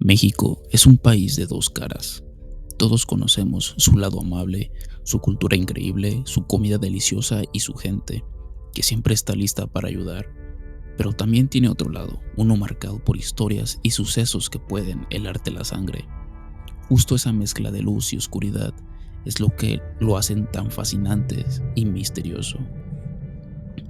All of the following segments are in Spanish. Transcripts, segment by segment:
México es un país de dos caras. Todos conocemos su lado amable, su cultura increíble, su comida deliciosa y su gente, que siempre está lista para ayudar. Pero también tiene otro lado, uno marcado por historias y sucesos que pueden helarte la sangre. Justo esa mezcla de luz y oscuridad es lo que lo hacen tan fascinante y misterioso.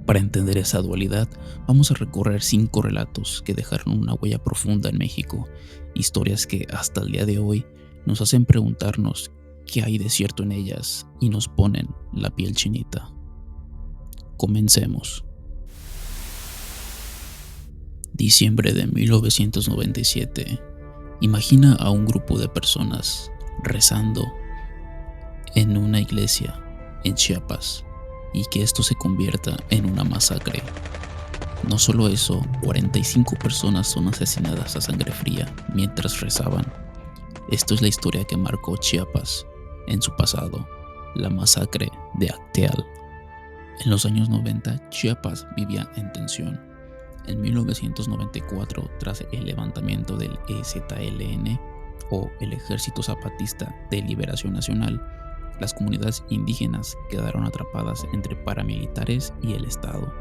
Para entender esa dualidad, vamos a recorrer 5 relatos que dejaron una huella profunda en México, historias que hasta el día de hoy nos hacen preguntarnos qué hay de cierto en ellas y nos ponen la piel chinita. Comencemos. Diciembre de 1997. Imagina a un grupo de personas rezando en una iglesia en Chiapas y que esto se convierta en una masacre. No solo eso, 45 personas son asesinadas a sangre fría mientras rezaban. Esto es la historia que marcó Chiapas en su pasado, la masacre de Acteal. En los años 90, Chiapas vivía en tensión. En 1994, tras el levantamiento del EZLN o el Ejército Zapatista de Liberación Nacional, las comunidades indígenas quedaron atrapadas entre paramilitares y el Estado.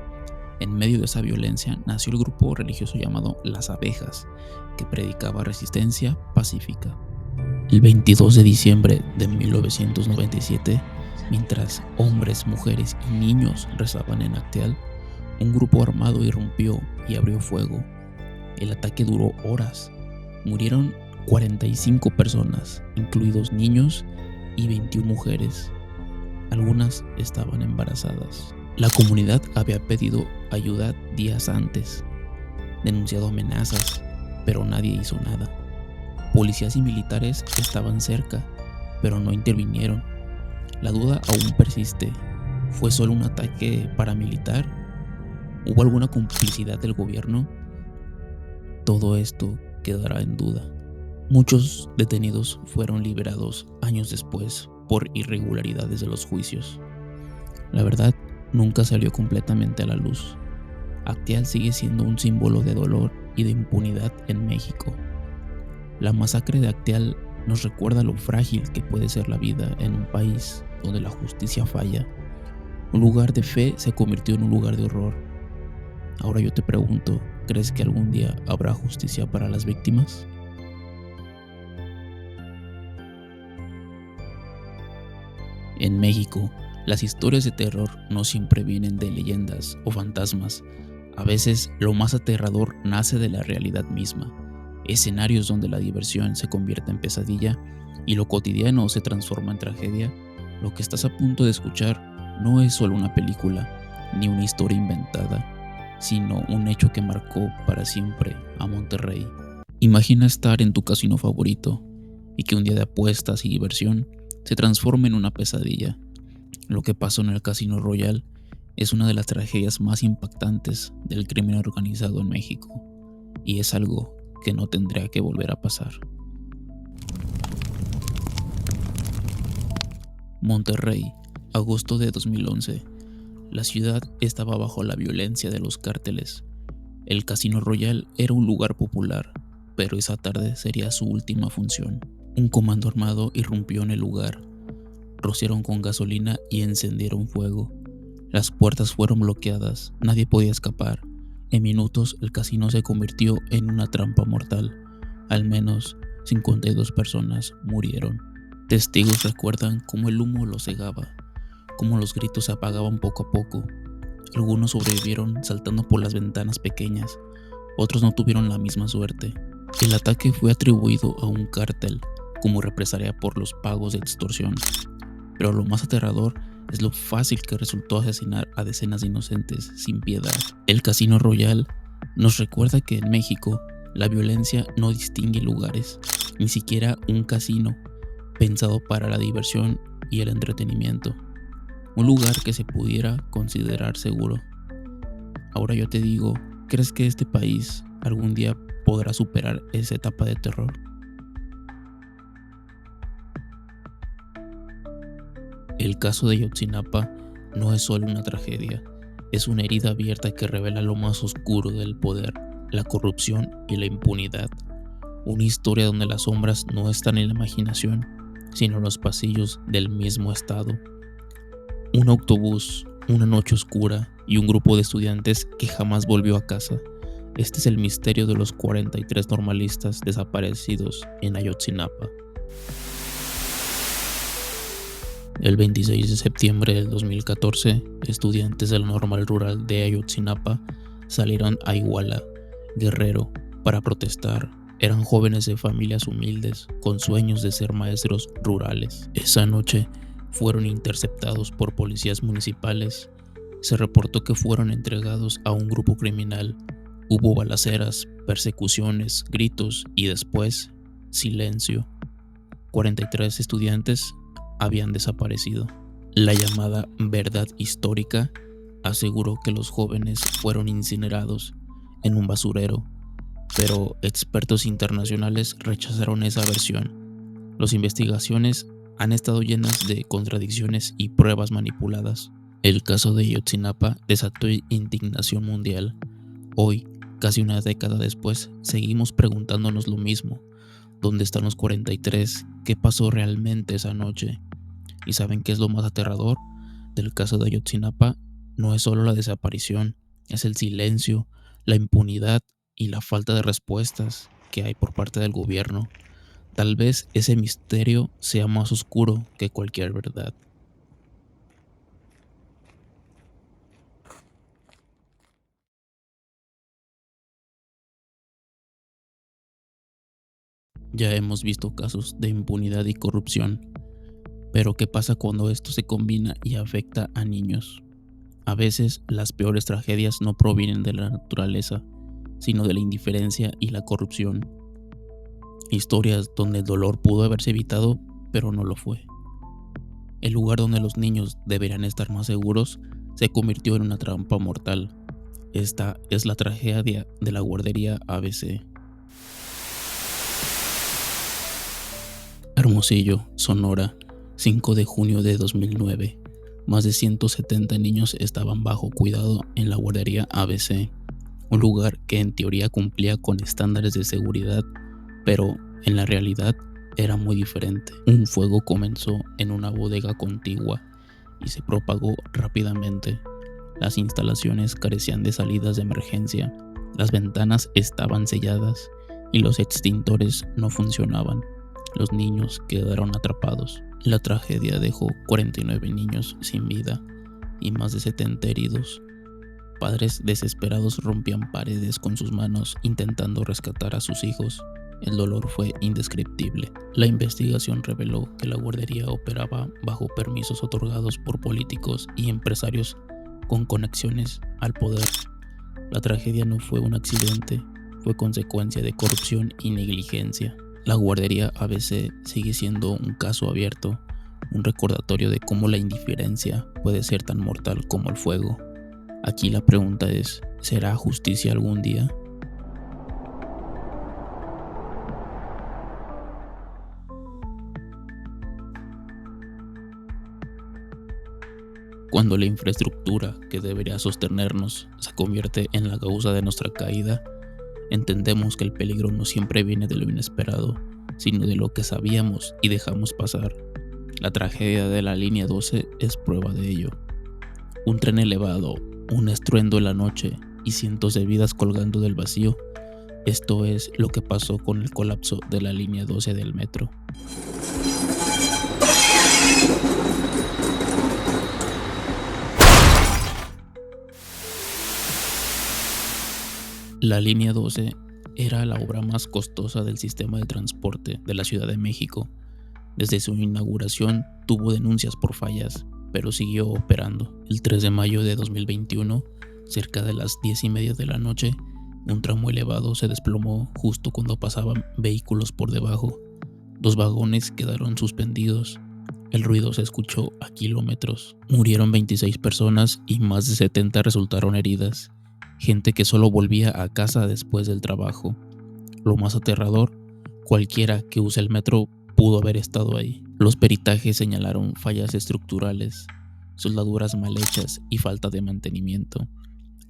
En medio de esa violencia nació el grupo religioso llamado Las Abejas, que predicaba resistencia pacífica. El 22 de diciembre de 1997, mientras hombres, mujeres y niños rezaban en Acteal, un grupo armado irrumpió y abrió fuego. El ataque duró horas. Murieron 45 personas, incluidos niños y 21 mujeres. Algunas estaban embarazadas. La comunidad había pedido ayuda días antes, denunciado amenazas, pero nadie hizo nada. Policías y militares estaban cerca, pero no intervinieron. La duda aún persiste. ¿Fue solo un ataque paramilitar? ¿Hubo alguna complicidad del gobierno? Todo esto quedará en duda. Muchos detenidos fueron liberados años después por irregularidades de los juicios. La verdad nunca salió completamente a la luz. Acteal sigue siendo un símbolo de dolor y de impunidad en México. La masacre de Acteal nos recuerda lo frágil que puede ser la vida en un país donde la justicia falla. Un lugar de fe se convirtió en un lugar de horror. Ahora yo te pregunto, ¿crees que algún día habrá justicia para las víctimas? En México, las historias de terror no siempre vienen de leyendas o fantasmas. A veces lo más aterrador nace de la realidad misma. Escenarios donde la diversión se convierte en pesadilla y lo cotidiano se transforma en tragedia. Lo que estás a punto de escuchar no es solo una película ni una historia inventada, sino un hecho que marcó para siempre a Monterrey. Imagina estar en tu casino favorito y que un día de apuestas y diversión se transforme en una pesadilla. Lo que pasó en el Casino Royal es una de las tragedias más impactantes del crimen organizado en México, y es algo que no tendría que volver a pasar. Monterrey, agosto de 2011. La ciudad estaba bajo la violencia de los cárteles. El Casino Royal era un lugar popular, pero esa tarde sería su última función. Un comando armado irrumpió en el lugar. Rociaron con gasolina y encendieron fuego. Las puertas fueron bloqueadas, nadie podía escapar. En minutos el casino se convirtió en una trampa mortal. Al menos 52 personas murieron. Testigos recuerdan cómo el humo los cegaba, cómo los gritos se apagaban poco a poco. Algunos sobrevivieron saltando por las ventanas pequeñas, otros no tuvieron la misma suerte. El ataque fue atribuido a un cártel como represalia por los pagos de extorsión. Pero lo más aterrador es lo fácil que resultó asesinar a decenas de inocentes sin piedad. El Casino Royal nos recuerda que en México la violencia no distingue lugares, ni siquiera un casino pensado para la diversión y el entretenimiento. Un lugar que se pudiera considerar seguro. Ahora yo te digo, ¿crees que este país algún día podrá superar esa etapa de terror? El caso de Ayotzinapa no es solo una tragedia, es una herida abierta que revela lo más oscuro del poder, la corrupción y la impunidad. Una historia donde las sombras no están en la imaginación, sino en los pasillos del mismo estado. Un autobús, una noche oscura y un grupo de estudiantes que jamás volvió a casa. Este es el misterio de los 43 normalistas desaparecidos en Ayotzinapa. El 26 de septiembre del 2014, estudiantes de la Normal Rural de Ayotzinapa salieron a Iguala, Guerrero, para protestar. Eran jóvenes de familias humildes, con sueños de ser maestros rurales. Esa noche fueron interceptados por policías municipales. Se reportó que fueron entregados a un grupo criminal. Hubo balaceras, persecuciones, gritos y después, silencio. 43 estudiantes habían desaparecido. La llamada verdad histórica aseguró que los jóvenes fueron incinerados en un basurero, pero expertos internacionales rechazaron esa versión. Las investigaciones han estado llenas de contradicciones y pruebas manipuladas. El caso de Ayotzinapa desató indignación mundial. Hoy, casi una década después, seguimos preguntándonos lo mismo. ¿Dónde están los 43? ¿Qué pasó realmente esa noche? ¿Y saben qué es lo más aterrador del caso de Ayotzinapa? No es solo la desaparición, es el silencio, la impunidad y la falta de respuestas que hay por parte del gobierno. Tal vez ese misterio sea más oscuro que cualquier verdad. Ya hemos visto casos de impunidad y corrupción, pero ¿qué pasa cuando esto se combina y afecta a niños? A veces las peores tragedias no provienen de la naturaleza, sino de la indiferencia y la corrupción. Historias donde el dolor pudo haberse evitado, pero no lo fue. El lugar donde los niños deberían estar más seguros se convirtió en una trampa mortal. Esta es la tragedia de la guardería ABC. Hermosillo, Sonora, 5 de junio de 2009. Más de 170 niños estaban bajo cuidado en la guardería ABC, un lugar que en teoría cumplía con estándares de seguridad, pero en la realidad era muy diferente. Un fuego comenzó en una bodega contigua y se propagó rápidamente. Las instalaciones carecían de salidas de emergencia, las ventanas estaban selladas y los extintores no funcionaban. Los niños quedaron atrapados. La tragedia dejó 49 niños sin vida y más de 70 heridos. Padres desesperados rompían paredes con sus manos intentando rescatar a sus hijos. El dolor fue indescriptible. La investigación reveló que la guardería operaba bajo permisos otorgados por políticos y empresarios con conexiones al poder. La tragedia no fue un accidente, fue consecuencia de corrupción y negligencia. La guardería ABC sigue siendo un caso abierto, un recordatorio de cómo la indiferencia puede ser tan mortal como el fuego. Aquí la pregunta es, ¿será justicia algún día? Cuando la infraestructura que debería sostenernos se convierte en la causa de nuestra caída, entendemos que el peligro no siempre viene de lo inesperado, sino de lo que sabíamos y dejamos pasar. La tragedia de la línea 12 es prueba de ello. Un tren elevado, un estruendo en la noche y cientos de vidas colgando del vacío. Esto es lo que pasó con el colapso de la línea 12 del metro. La línea 12 era la obra más costosa del sistema de transporte de la Ciudad de México. Desde su inauguración tuvo denuncias por fallas, pero siguió operando. El 3 de mayo de 2021, cerca de las 10:30 de la noche, un tramo elevado se desplomó justo cuando pasaban vehículos por debajo. 2 vagones quedaron suspendidos. El ruido se escuchó a kilómetros. Murieron 26 personas y más de 70 resultaron heridas. Gente que solo volvía a casa después del trabajo. Lo más aterrador, cualquiera que use el metro pudo haber estado ahí. Los peritajes señalaron fallas estructurales, soldaduras mal hechas y falta de mantenimiento.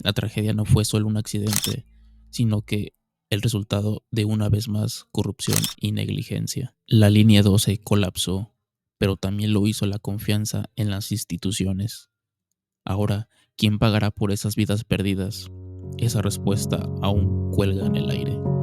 La tragedia no fue solo un accidente, sino que el resultado de una vez más corrupción y negligencia. La línea 12 colapsó, pero también lo hizo la confianza en las instituciones. Ahora, ¿quién pagará por esas vidas perdidas? Esa respuesta aún cuelga en el aire.